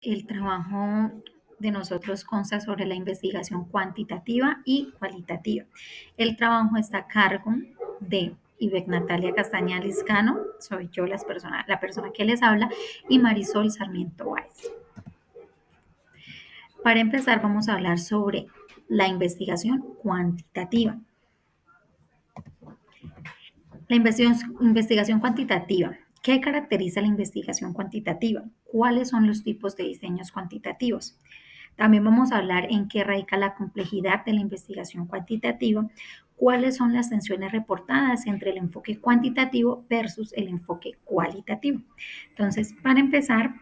El trabajo de nosotros consta sobre la investigación cuantitativa y cualitativa. El trabajo está a cargo de Ivek Natalia Castaña Liscano, soy yo la persona que les habla, y Marisol Sarmiento Báez. Para empezar, vamos a hablar sobre la investigación cuantitativa. La investigación cuantitativa. ¿Qué caracteriza la investigación cuantitativa? ¿Cuáles son los tipos de diseños cuantitativos? También vamos a hablar en qué radica la complejidad de la investigación cuantitativa, cuáles son las tensiones reportadas entre el enfoque cuantitativo versus el enfoque cualitativo. Entonces, para empezar,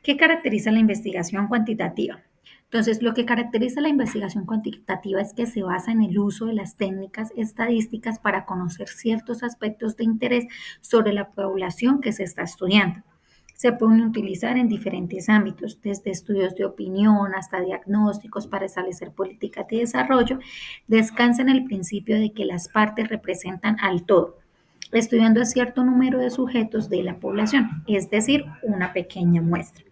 ¿qué caracteriza la investigación cuantitativa? Entonces, lo que caracteriza la investigación cuantitativa es que se basa en el uso de las técnicas estadísticas para conocer ciertos aspectos de interés sobre la población que se está estudiando. Se pueden utilizar en diferentes ámbitos, desde estudios de opinión hasta diagnósticos para establecer políticas de desarrollo. Descansa en el principio de que las partes representan al todo, estudiando a cierto número de sujetos de la población, es decir, una pequeña muestra.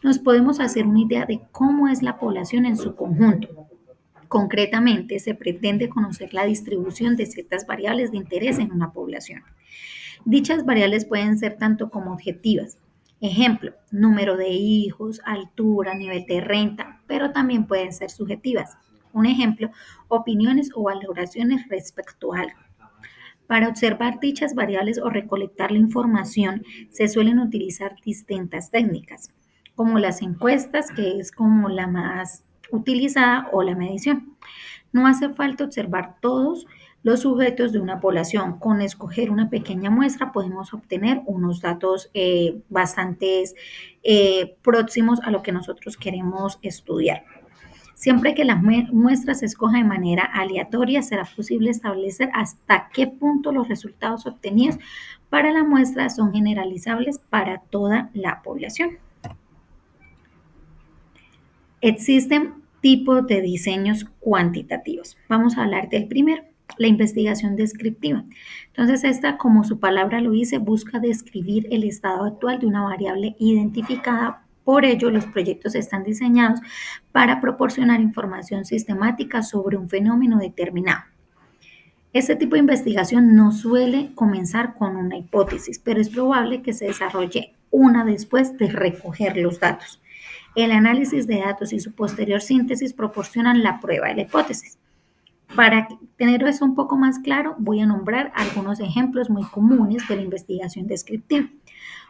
Nos podemos hacer una idea de cómo es la población en su conjunto. Concretamente, se pretende conocer la distribución de ciertas variables de interés en una población. Dichas variables pueden ser tanto como objetivas, ejemplo, número de hijos, altura, nivel de renta, pero también pueden ser subjetivas. Un ejemplo, opiniones o valoraciones respecto a algo. Para observar dichas variables o recolectar la información se suelen utilizar distintas técnicas, como las encuestas, que es como la más utilizada, o la medición. No hace falta observar todos los sujetos de una población. Con escoger una pequeña muestra podemos obtener unos datos bastante próximos a lo que nosotros queremos estudiar. Siempre que la muestra se escoja de manera aleatoria, será posible establecer hasta qué punto los resultados obtenidos para la muestra son generalizables para toda la población. Existen tipos de diseños cuantitativos. Vamos a hablar del primero, la investigación descriptiva. Entonces, esta, como su palabra lo dice, busca describir el estado actual de una variable identificada. Por ello, los proyectos están diseñados para proporcionar información sistemática sobre un fenómeno determinado. Este tipo de investigación no suele comenzar con una hipótesis, pero es probable que se desarrolle una después de recoger los datos. El análisis de datos y su posterior síntesis proporcionan la prueba de la hipótesis. Para tener eso un poco más claro, voy a nombrar algunos ejemplos muy comunes de la investigación descriptiva.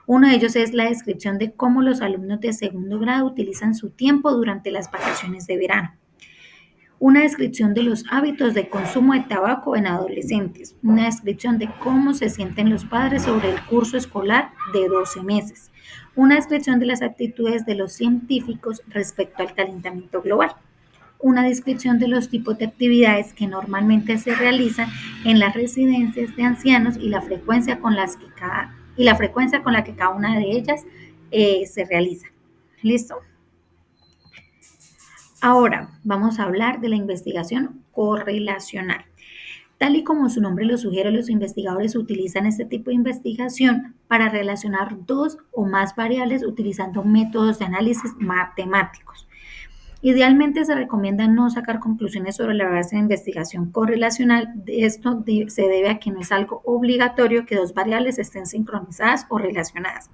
Uno de ellos es la descripción de cómo los alumnos de segundo grado utilizan su tiempo durante las vacaciones de verano. Una descripción de los hábitos de consumo de tabaco en adolescentes. Una descripción de cómo se sienten los padres sobre el curso escolar de 12 meses. Una descripción de las actitudes de los científicos respecto al calentamiento global. Una descripción de los tipos de actividades que normalmente se realizan en las residencias de ancianos y la frecuencia con la que cada una de ellas se realiza. ¿Listo? Ahora vamos a hablar de la investigación correlacional. Tal y como su nombre lo sugiere, los investigadores utilizan este tipo de investigación para relacionar dos o más variables utilizando métodos de análisis matemáticos. Idealmente se recomienda no sacar conclusiones sobre la base de investigación correlacional. Esto se debe a que no es algo obligatorio que dos variables estén sincronizadas o relacionadas.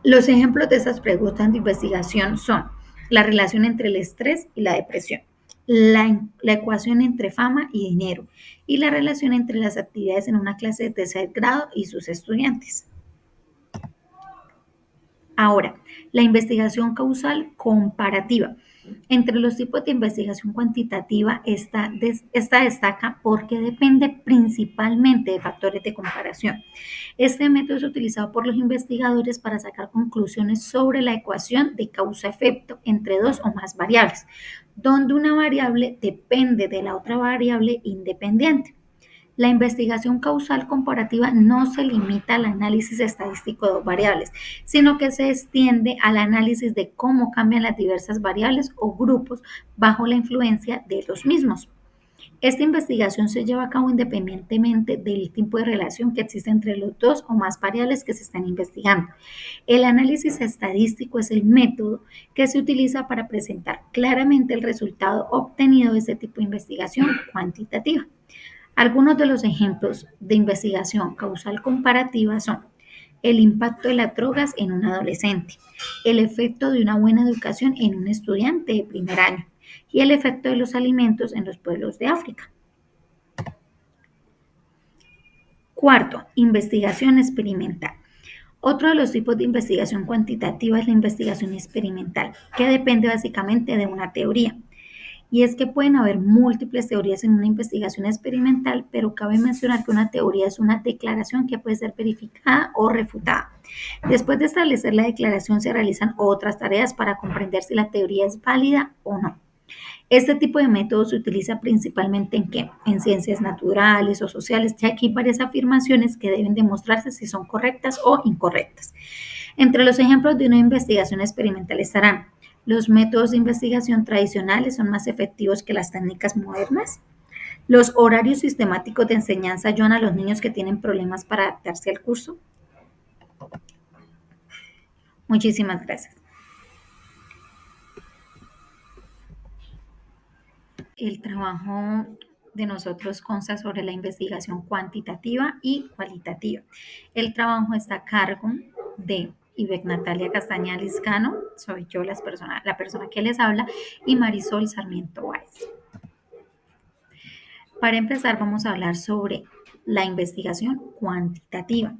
Los ejemplos de estas preguntas de investigación son la relación entre el estrés y la depresión, la ecuación entre fama y dinero y la relación entre las actividades en una clase de tercer grado y sus estudiantes. Ahora, la investigación causal comparativa. Entre los tipos de investigación cuantitativa, esta destaca porque depende principalmente de factores de comparación. Este método es utilizado por los investigadores para sacar conclusiones sobre la ecuación de causa-efecto entre dos o más variables, donde una variable depende de la otra variable independiente. La investigación causal comparativa no se limita al análisis estadístico de dos variables, sino que se extiende al análisis de cómo cambian las diversas variables o grupos bajo la influencia de los mismos. Esta investigación se lleva a cabo independientemente del tipo de relación que existe entre los dos o más variables que se están investigando. El análisis estadístico es el método que se utiliza para presentar claramente el resultado obtenido de este tipo de investigación cuantitativa. Algunos de los ejemplos de investigación causal comparativa son el impacto de las drogas en un adolescente, el efecto de una buena educación en un estudiante de primer año y el efecto de los alimentos en los pueblos de África. Cuarto, investigación experimental. Otro de los tipos de investigación cuantitativa es la investigación experimental, que depende básicamente de una teoría. Y es que pueden haber múltiples teorías en una investigación experimental, pero cabe mencionar que una teoría es una declaración que puede ser verificada o refutada. Después de establecer la declaración, se realizan otras tareas para comprender si la teoría es válida o no. Este tipo de método se utiliza principalmente en qué? En ciencias naturales o sociales, ya que hay varias afirmaciones que deben demostrarse si son correctas o incorrectas. Entre los ejemplos de una investigación experimental estarán: los métodos de investigación tradicionales son más efectivos que las técnicas modernas. Los horarios sistemáticos de enseñanza ayudan a los niños que tienen problemas para adaptarse al curso. Muchísimas gracias. El trabajo de nosotros consta sobre la investigación cuantitativa y cualitativa. El trabajo está a cargo de Ivek Natalia Castaña Liscano, soy yo la persona que les habla, y Marisol Sarmiento Báez. Para empezar, vamos a hablar sobre la investigación cuantitativa.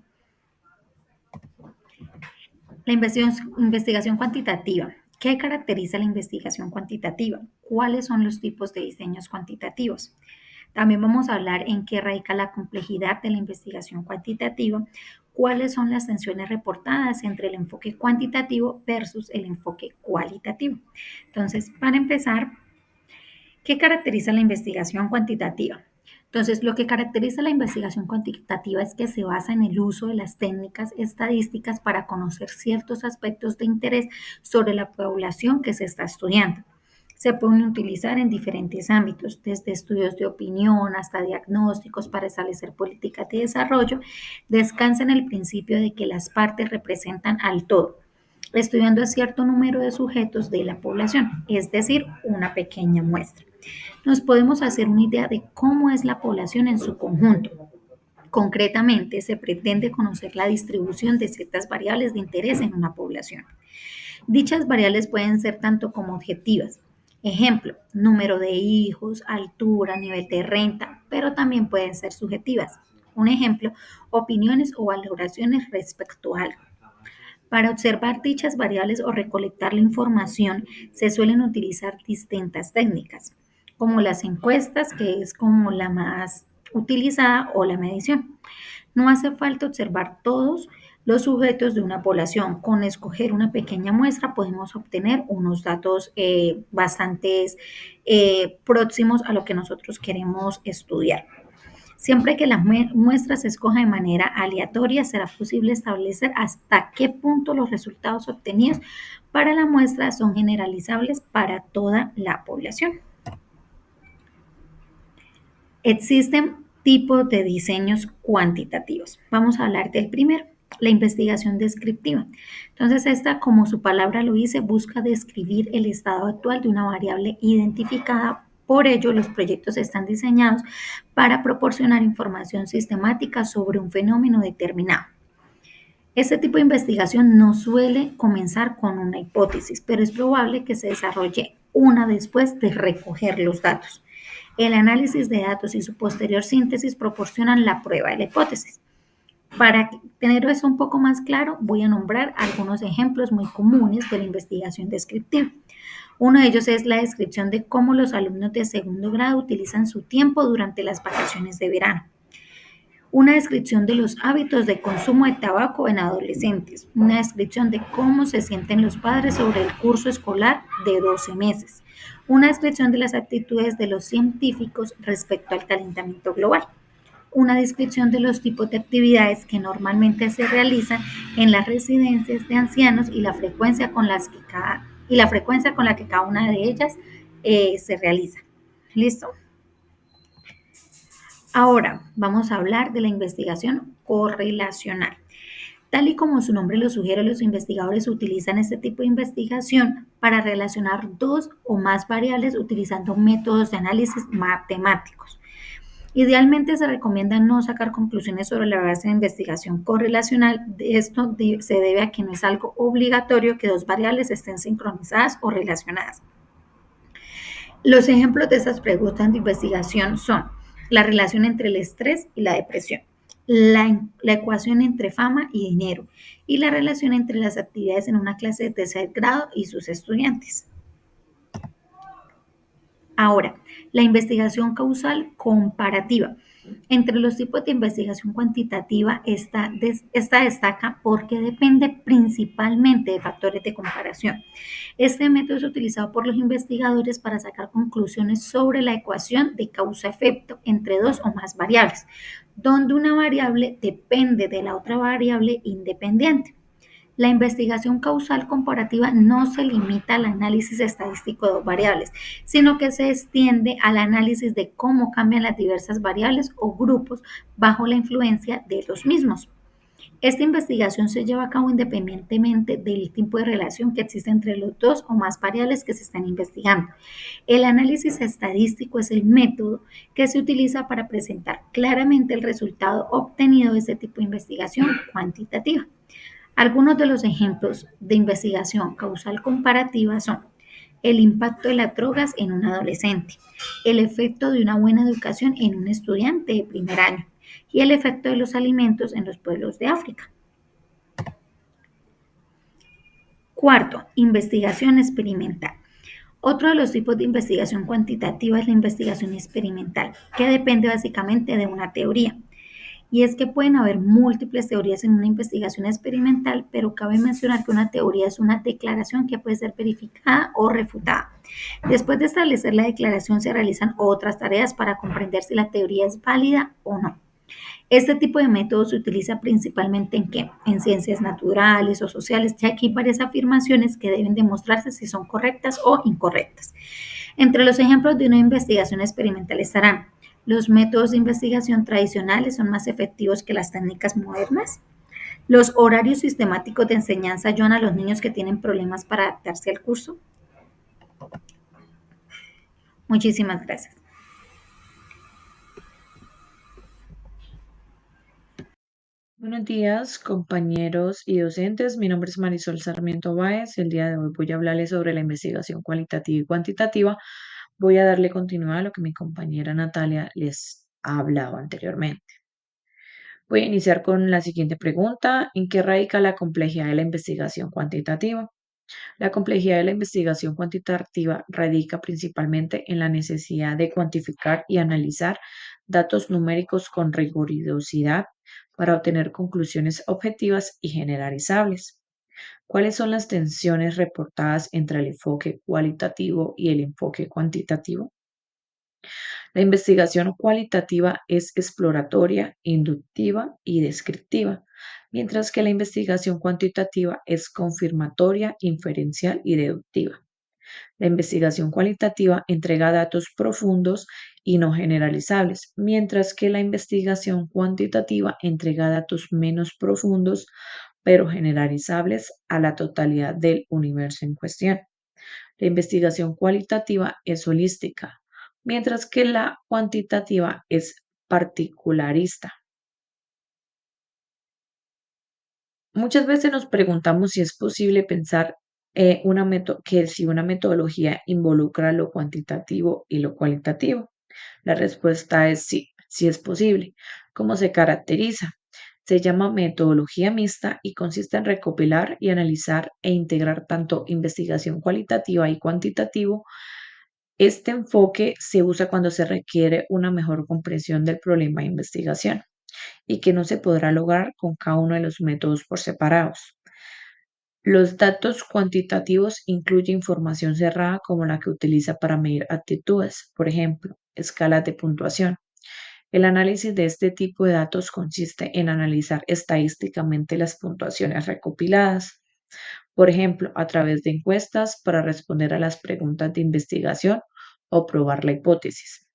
La investigación cuantitativa. ¿Qué caracteriza la investigación cuantitativa? ¿Cuáles son los tipos de diseños cuantitativos? También vamos a hablar en qué radica la complejidad de la investigación cuantitativa, cuáles son las tensiones reportadas entre el enfoque cuantitativo versus el enfoque cualitativo. Entonces, para empezar, ¿qué caracteriza la investigación cuantitativa? Entonces, lo que caracteriza la investigación cuantitativa es que se basa en el uso de las técnicas estadísticas para conocer ciertos aspectos de interés sobre la población que se está estudiando. Se pueden utilizar en diferentes ámbitos, desde estudios de opinión hasta diagnósticos para establecer políticas de desarrollo. Descansa en el principio de que las partes representan al todo, estudiando a cierto número de sujetos de la población, es decir, una pequeña muestra. Nos podemos hacer una idea de cómo es la población en su conjunto. Concretamente, se pretende conocer la distribución de ciertas variables de interés en una población. Dichas variables pueden ser tanto como objetivas, ejemplo, número de hijos, altura, nivel de renta, pero también pueden ser subjetivas. Un ejemplo, opiniones o valoraciones respecto a algo. Para observar dichas variables o recolectar la información, se suelen utilizar distintas técnicas, como las encuestas, que es como la más utilizada, o la medición. No hace falta observar todos los sujetos de una población. Con escoger una pequeña muestra podemos obtener unos datos bastante próximos a lo que nosotros queremos estudiar. Siempre que la muestra se escoja de manera aleatoria, será posible establecer hasta qué punto los resultados obtenidos para la muestra son generalizables para toda la población. Existen tipos de diseños cuantitativos. Vamos a hablar del primero, la investigación descriptiva. Entonces, esta, como su palabra lo dice, busca describir el estado actual de una variable identificada. Por ello, los proyectos están diseñados para proporcionar información sistemática sobre un fenómeno determinado. Este tipo de investigación no suele comenzar con una hipótesis, pero es probable que se desarrolle una después de recoger los datos. El análisis de datos y su posterior síntesis proporcionan la prueba de la hipótesis. Para tener eso un poco más claro, voy a nombrar algunos ejemplos muy comunes de la investigación descriptiva. Uno de ellos es la descripción de cómo los alumnos de segundo grado utilizan su tiempo durante las vacaciones de verano. Una descripción de los hábitos de consumo de tabaco en adolescentes. Una descripción de cómo se sienten los padres sobre el curso escolar de 12 meses. Una descripción de las actitudes de los científicos respecto al calentamiento global. Una descripción de los tipos de actividades que normalmente se realizan en las residencias de ancianos y la frecuencia con la que cada una de ellas se realiza. ¿Listo? Ahora vamos a hablar de la investigación correlacional. Tal y como su nombre lo sugiere, los investigadores utilizan este tipo de investigación para relacionar dos o más variables utilizando métodos de análisis matemáticos. Idealmente se recomienda no sacar conclusiones sobre la base de investigación correlacional. Esto se debe a que no es algo obligatorio que dos variables estén sincronizadas o relacionadas. Los ejemplos de estas preguntas de investigación son la relación entre el estrés y la depresión, la ecuación entre fama y dinero y la relación entre las actividades en una clase de tercer grado y sus estudiantes. Ahora, la investigación causal comparativa. Entre los tipos de investigación cuantitativa, esta destaca porque depende principalmente de factores de comparación. Este método es utilizado por los investigadores para sacar conclusiones sobre la ecuación de causa-efecto entre dos o más variables, donde una variable depende de la otra variable independiente. La investigación causal comparativa no se limita al análisis estadístico de dos variables, sino que se extiende al análisis de cómo cambian las diversas variables o grupos bajo la influencia de los mismos. Esta investigación se lleva a cabo independientemente del tipo de relación que existe entre los dos o más variables que se están investigando. El análisis estadístico es el método que se utiliza para presentar claramente el resultado obtenido de este tipo de investigación cuantitativa. Algunos de los ejemplos de investigación causal comparativa son el impacto de las drogas en un adolescente, el efecto de una buena educación en un estudiante de primer año y el efecto de los alimentos en los pueblos de África. Cuarto, investigación experimental. Otro de los tipos de investigación cuantitativa es la investigación experimental, que depende básicamente de una teoría. Y es que pueden haber múltiples teorías en una investigación experimental, pero cabe mencionar que una teoría es una declaración que puede ser verificada o refutada. Después de establecer la declaración, se realizan otras tareas para comprender si la teoría es válida o no. Este tipo de método se utiliza principalmente en qué? En ciencias naturales o sociales, ya que hay varias afirmaciones que deben demostrarse si son correctas o incorrectas. Entre los ejemplos de una investigación experimental estarán: los métodos de investigación tradicionales son más efectivos que las técnicas modernas. Los horarios sistemáticos de enseñanza ayudan a los niños que tienen problemas para adaptarse al curso. Muchísimas gracias. Buenos días, compañeros y docentes. Mi nombre es Marisol Sarmiento Báez. El día de hoy voy a hablarles sobre la investigación cualitativa y cuantitativa. Voy a darle continuidad a lo que mi compañera Natalia les ha hablado anteriormente. Voy a iniciar con la siguiente pregunta: ¿en qué radica la complejidad de la investigación cuantitativa? La complejidad de la investigación cuantitativa radica principalmente en la necesidad de cuantificar y analizar datos numéricos con rigurosidad para obtener conclusiones objetivas y generalizables. ¿Cuáles son las tensiones reportadas entre el enfoque cualitativo y el enfoque cuantitativo? La investigación cualitativa es exploratoria, inductiva y descriptiva, mientras que la investigación cuantitativa es confirmatoria, inferencial y deductiva. La investigación cualitativa entrega datos profundos y no generalizables, mientras que la investigación cuantitativa entrega datos menos profundos, pero generalizables a la totalidad del universo en cuestión. La investigación cualitativa es holística, mientras que la cuantitativa es particularista. Muchas veces nos preguntamos si es posible pensar que si una metodología involucra lo cuantitativo y lo cualitativo. La respuesta es sí, sí es posible. ¿Cómo se caracteriza? Se llama metodología mixta y consiste en recopilar y analizar e integrar tanto investigación cualitativa y cuantitativo. Este enfoque se usa cuando se requiere una mejor comprensión del problema de investigación y que no se podrá lograr con cada uno de los métodos por separados. Los datos cuantitativos incluyen información cerrada como la que utiliza para medir actitudes, por ejemplo, escalas de puntuación. El análisis de este tipo de datos consiste en analizar estadísticamente las puntuaciones recopiladas, por ejemplo, a través de encuestas para responder a las preguntas de investigación o probar la hipótesis.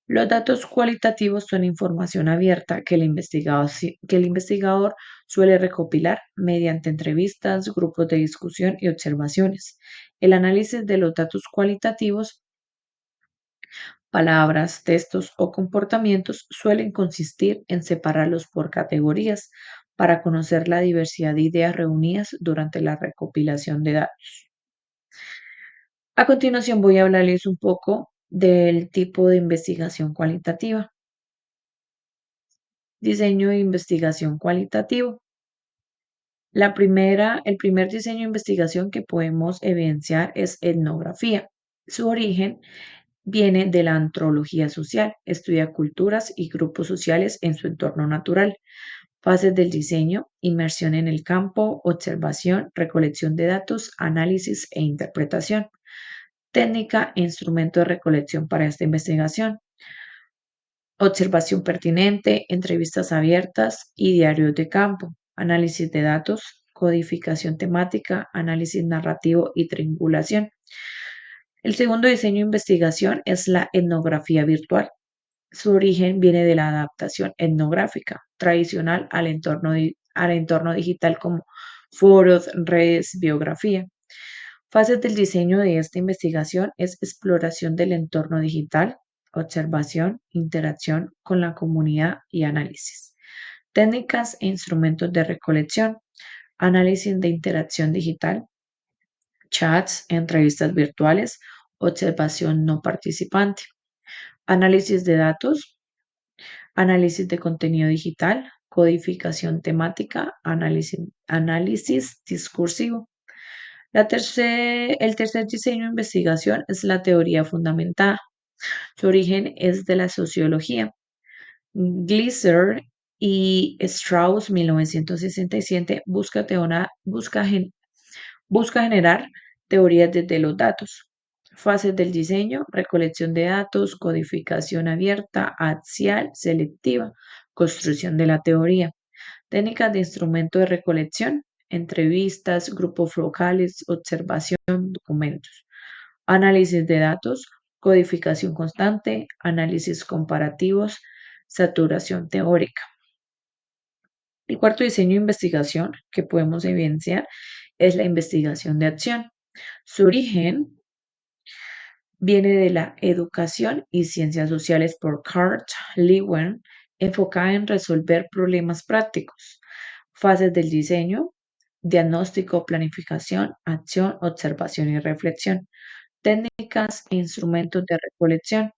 Los datos cualitativos son información abierta que el investigador suele recopilar mediante entrevistas, grupos de discusión y observaciones. El análisis de los datos cualitativos, palabras, textos o comportamientos suelen consistir en separarlos por categorías para conocer la diversidad de ideas reunidas durante la recopilación de datos. A continuación voy a hablarles un poco del tipo de investigación cualitativa. Diseño de investigación cualitativo. El primer diseño de investigación que podemos evidenciar es etnografía. Su origen viene de la antropología social, estudia culturas y grupos sociales en su entorno natural. Fases del diseño: inmersión en el campo, observación, recolección de datos, análisis e interpretación. Técnica e instrumento de recolección para esta investigación: observación pertinente, entrevistas abiertas y diarios de campo, análisis de datos, codificación temática, análisis narrativo y triangulación. El segundo diseño de investigación es la etnografía virtual. Su origen viene de la adaptación etnográfica tradicional al entorno digital como foros, redes, biografía. Fases del diseño de esta investigación es exploración del entorno digital, observación, interacción con la comunidad y análisis. Técnicas e instrumentos de recolección: análisis de interacción digital, chats, entrevistas virtuales, observación no participante. Análisis de datos, análisis de contenido digital, codificación temática, análisis discursivo. El tercer diseño de investigación es la teoría fundamentada. Su origen es de la sociología. Gleiser y Strauss, 1967, busca generar teorías desde los datos. Fases del diseño: recolección de datos, codificación abierta, axial, selectiva, construcción de la teoría. Técnicas de instrumento de recolección: entrevistas, grupos focales, observación, documentos. Análisis de datos, codificación constante, análisis comparativos, saturación teórica. El cuarto diseño de investigación que podemos evidenciar es la investigación de acción. Su origen viene de la educación y ciencias sociales por Carl Lewin, enfocada en resolver problemas prácticos. Fases del diseño: diagnóstico, planificación, acción, observación y reflexión. Técnicas e instrumentos de recolección: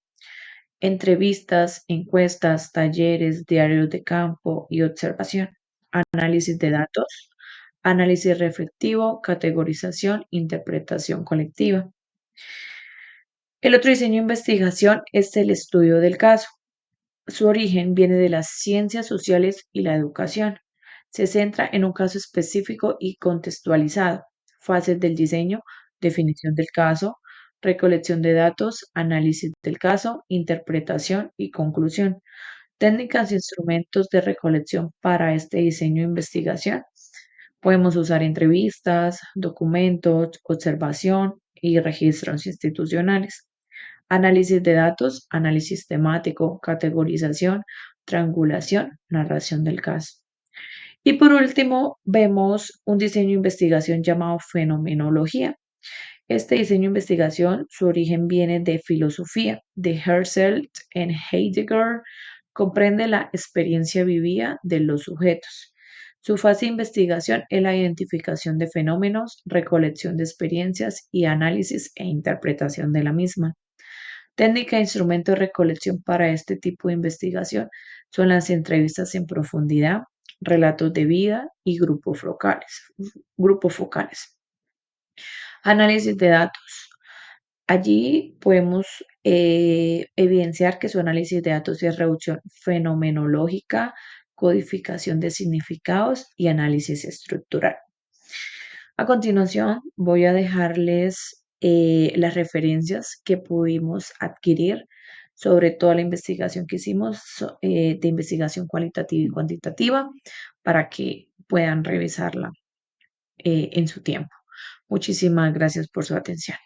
entrevistas, encuestas, talleres, diarios de campo y observación. Análisis de datos, análisis reflectivo, categorización, interpretación colectiva. El otro diseño de investigación es el estudio del caso. Su origen viene de las ciencias sociales y la educación. Se centra en un caso específico y contextualizado. Fases del diseño: definición del caso, recolección de datos, análisis del caso, interpretación y conclusión. Técnicas e instrumentos de recolección para este diseño de investigación: podemos usar entrevistas, documentos, observación y registros institucionales. Análisis de datos, análisis temático, categorización, triangulación, narración del caso. Y por último, vemos un diseño de investigación llamado fenomenología. Este diseño de investigación, su origen viene de filosofía, de Husserl en Heidegger, comprende la experiencia vivida de los sujetos. Su fase de investigación es la identificación de fenómenos, recolección de experiencias y análisis e interpretación de la misma. Técnica e instrumento de recolección para este tipo de investigación son las entrevistas en profundidad, relatos de vida y grupos focales. Análisis de datos. Allí podemos evidenciar que su análisis de datos es reducción fenomenológica, codificación de significados y análisis estructural. A continuación, voy a dejarles las referencias que pudimos adquirir sobre toda la investigación que hicimos de investigación cualitativa y cuantitativa para que puedan revisarla en su tiempo. Muchísimas gracias por su atención.